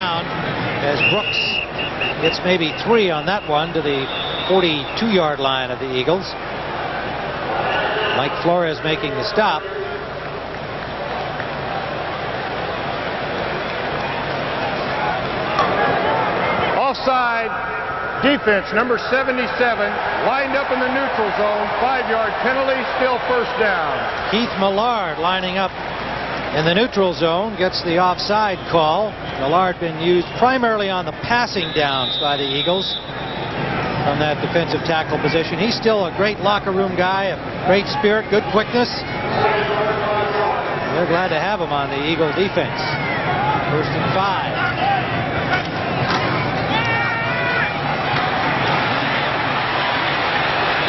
As Brooks gets maybe 3 on that one to the 42-yard line of the Eagles. Mike Flores making the stop. Offside defense, number 77, lined up in the neutral zone. 5-yard penalty, still first down. Keith Millard lining up in the neutral zone gets the offside call. Millard been used primarily on the passing downs by the Eagles from that defensive tackle position. He's still a great locker room guy, a great spirit, good quickness. They're glad to have him on the Eagle defense. 1st and 5.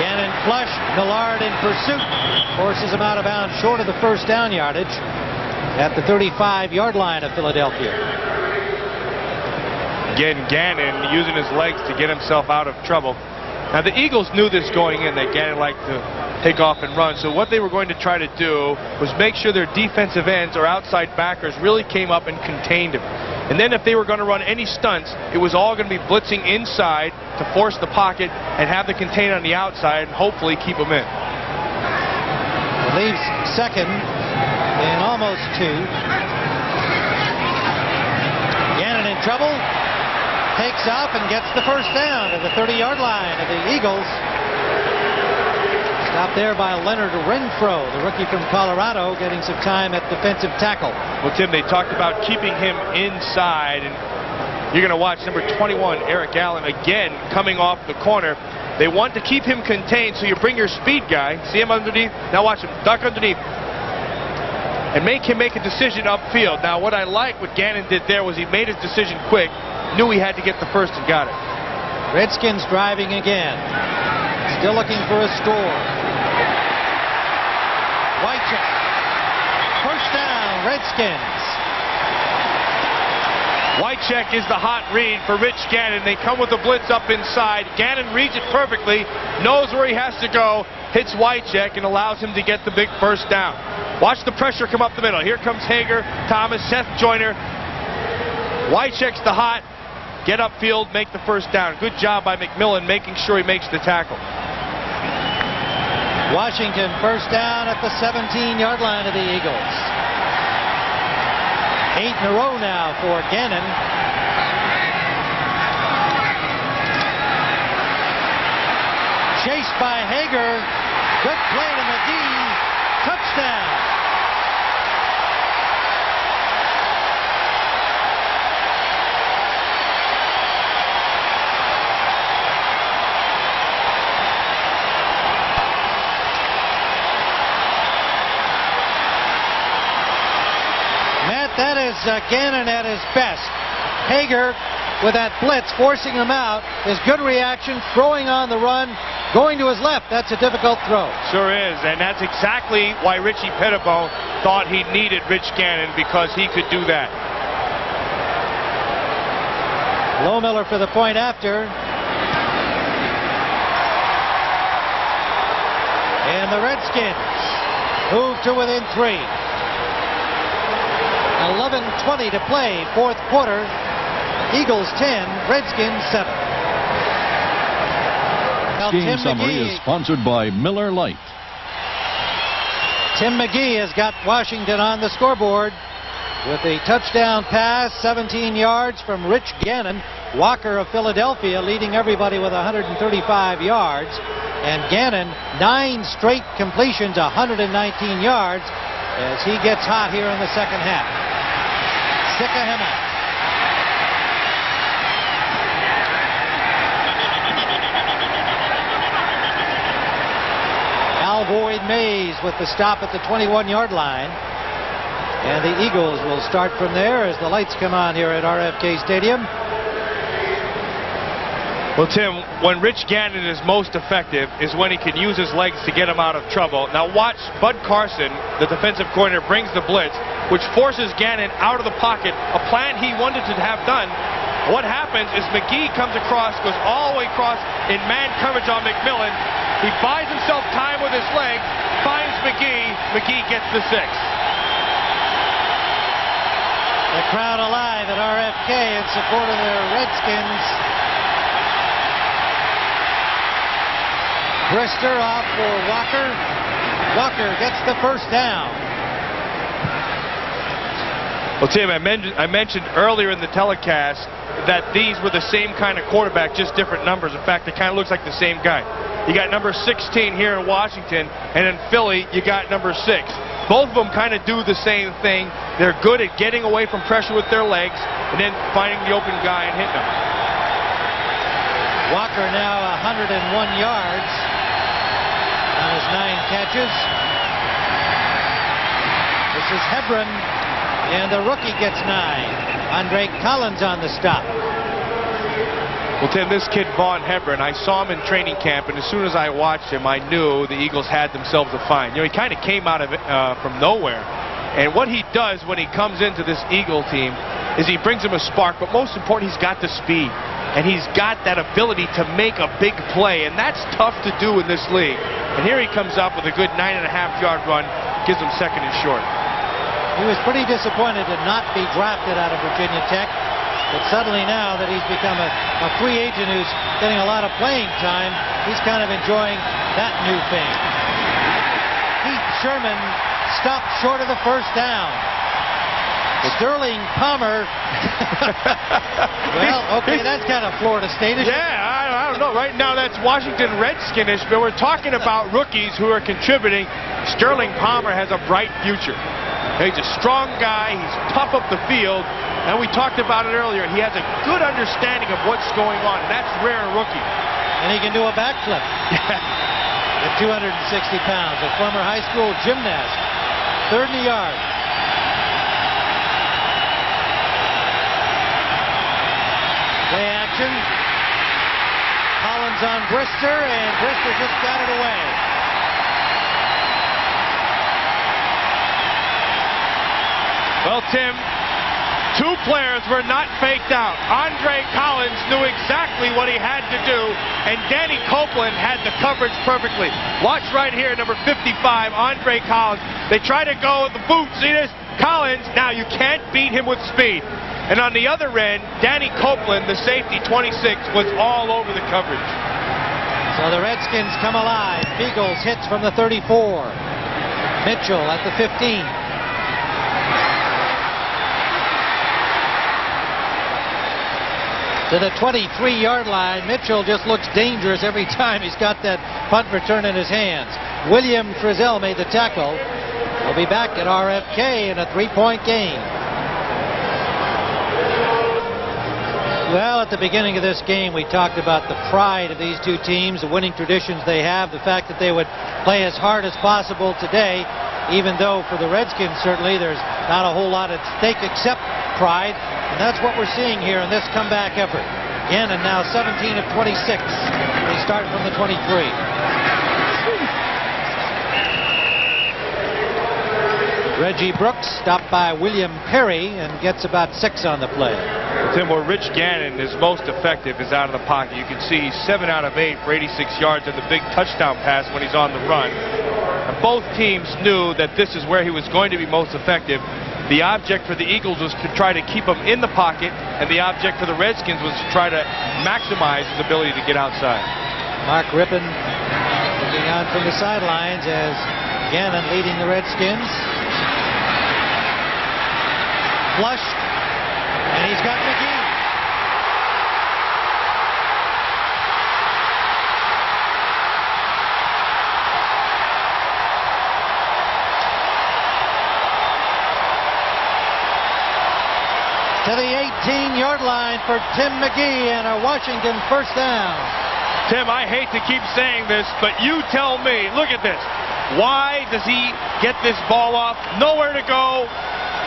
Gannon flush, Millard in pursuit, forces him out of bounds short of the first down yardage at the 35-yard line of Philadelphia. Again, Gannon using his legs to get himself out of trouble. Now, the Eagles knew this going in, that Gannon liked to take off and run. So what they were going to try to do was make sure their defensive ends or outside backers really came up and contained him. And then if they were going to run any stunts, it was all going to be blitzing inside to force the pocket and have the contain on the outside and hopefully keep them in. It leaves second and almost 2. Gannon in trouble. Takes off and gets the first down to the 30-yard line of the Eagles. Stopped there by Leonard Renfro, the rookie from Colorado, getting some time at defensive tackle. Well, Tim, they talked about keeping him inside, and you're going to watch number 21, Eric Allen, again coming off the corner. They want to keep him contained, so you bring your speed guy. See him underneath? Now watch him duck underneath and make him make a decision upfield. Now, what I like what Gannon did there was he made his decision quick, knew he had to get the first and got it. Redskins driving again. Still looking for a score. Wycheck. First down, Redskins. Wycheck is the hot read for Rich Gannon. They come with the blitz up inside. Gannon reads it perfectly, knows where he has to go, hits Wycheck, and allows him to get the big first down. Watch the pressure come up the middle. Here comes Hager, Thomas, Seth Joyner. Wycheck's the hot. Get upfield, make the first down. Good job by McMillan making sure he makes the tackle. Washington first down at the 17-yard line of the Eagles. 8 in a row now for Gannon. Chased by Hager. Good play to McGee. Touchdown. That is Gannon at his best. Hager with that blitz, forcing him out. His good reaction, throwing on the run, going to his left. That's a difficult throw. Sure is, and that's exactly why Richie Pettibone thought he needed Rich Gannon, because he could do that. Lohmiller for the point after. And the Redskins move to within 3. 11:20 to play, 4th quarter. Eagles 10, Redskins 7. Now, Game summary is sponsored by Miller Lite. Tim McGee has got Washington on the scoreboard with a touchdown pass, 17 yards from Rich Gannon. Walker of Philadelphia leading everybody with 135 yards. And Gannon, 9 straight completions, 119 yards, as he gets hot here in the second half. Sikahema. Alvoid Mays with the stop at the 21-yard line. And the Eagles will start from there as the lights come on here at RFK Stadium. Well, Tim, when Rich Gannon is most effective is when he can use his legs to get him out of trouble. Now watch Bud Carson, the defensive coordinator, brings the blitz, which forces Gannon out of the pocket, a plan he wanted to have done. What happens is McGee comes across, goes all the way across in man coverage on McMillan. He buys himself time with his legs, finds McGee. McGee gets the 6. The crowd alive at RFK in support of the Redskins. Brister off for Walker. Walker gets the first down. Well, Tim, I mentioned earlier in the telecast that these were the same kind of quarterback, just different numbers. In fact, it kind of looks like the same guy. You got number 16 here in Washington, and in Philly, you got number 6. Both of them kind of do the same thing. They're good at getting away from pressure with their legs and then finding the open guy and hitting him. Walker now 101 yards on his 9 catches. This is Hebron, and the rookie gets 9. Andre Collins on the stop. Well, Tim, this kid, Vaughn Hebron, I saw him in training camp, and as soon as I watched him, I knew the Eagles had themselves a find. You know, he kind of came out of it from nowhere. And what he does when he comes into this Eagle team is he brings him a spark, but most important, he's got the speed. And he's got that ability to make a big play, and that's tough to do in this league. And here he comes up with a good 9.5-yard run, gives him second and short. He was pretty disappointed to not be drafted out of Virginia Tech. But suddenly now that he's become a free agent who's getting a lot of playing time, he's kind of enjoying that new thing. Keith Sherman stopped short of the first down. Sterling Palmer. Well, okay, that's kind of Florida State. Yeah, I don't know. Right now that's Washington Redskinish, but we're talking about rookies who are contributing. Sterling Palmer has a bright future. He's a strong guy. He's tough up the field. And we talked about it earlier. He has a good understanding of what's going on. And that's rare in a rookie. And he can do a backflip. At 260 pounds. A former high school gymnast. 3rd and a yard. Play action. Collins on Brister, and Brister just got it away. Well, Tim, 2 players were not faked out. Andre Collins knew exactly what he had to do, and Danny Copeland had the coverage perfectly. Watch right here, number 55, Andre Collins. They try to go with the boot. See this? Collins, now you can't beat him with speed. And on the other end, Danny Copeland, the safety, 26, was all over the coverage. So the Redskins come alive. Beagles hits from the 34. Mitchell at the 15. To the 23-yard line. Mitchell just looks dangerous every time he's got that punt return in his hands. William Frizzell made the tackle. We'll be back at RFK in a 3-point game. Well, at the beginning of this game, we talked about the pride of these 2 teams, the winning traditions they have, the fact that they would play as hard as possible today, even though for the Redskins, certainly, there's not a whole lot at stake except pride. And that's what we're seeing here in this comeback effort. Again, and now 17 of 26. They start from the 23. Reggie Brooks stopped by William Perry and gets about 6 on the play. Tim, where Rich Gannon is most effective is out of the pocket. You can see he's 7 out of 8 for 86 yards and the big touchdown pass when he's on the run. And both teams knew that this is where he was going to be most effective. The object for the Eagles was to try to keep him in the pocket, and the object for the Redskins was to try to maximize his ability to get outside. Mark Rippon looking on from the sidelines as Gannon leading the Redskins. Flushed, and he's got McGee. To the 18-yard line for Tim McGee and a Washington first down. Tim, I hate to keep saying this, but you tell me. Look at this. Why does he get this ball off? Nowhere to go.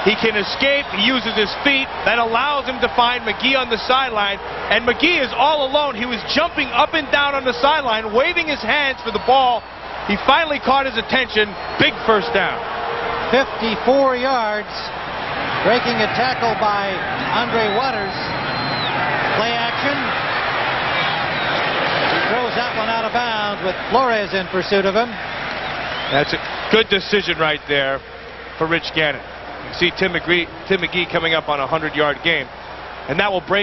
He can escape. He uses his feet. That allows him to find McGee on the sideline. And McGee is all alone. He was jumping up and down on the sideline, waving his hands for the ball. He finally caught his attention. Big first down. 54 yards. Breaking a tackle by Andre Waters. Play action. He throws that one out of bounds with Flores in pursuit of him. That's a good decision right there for Rich Gannon. You see Tim McGee coming up on a 100-yard game, and that will break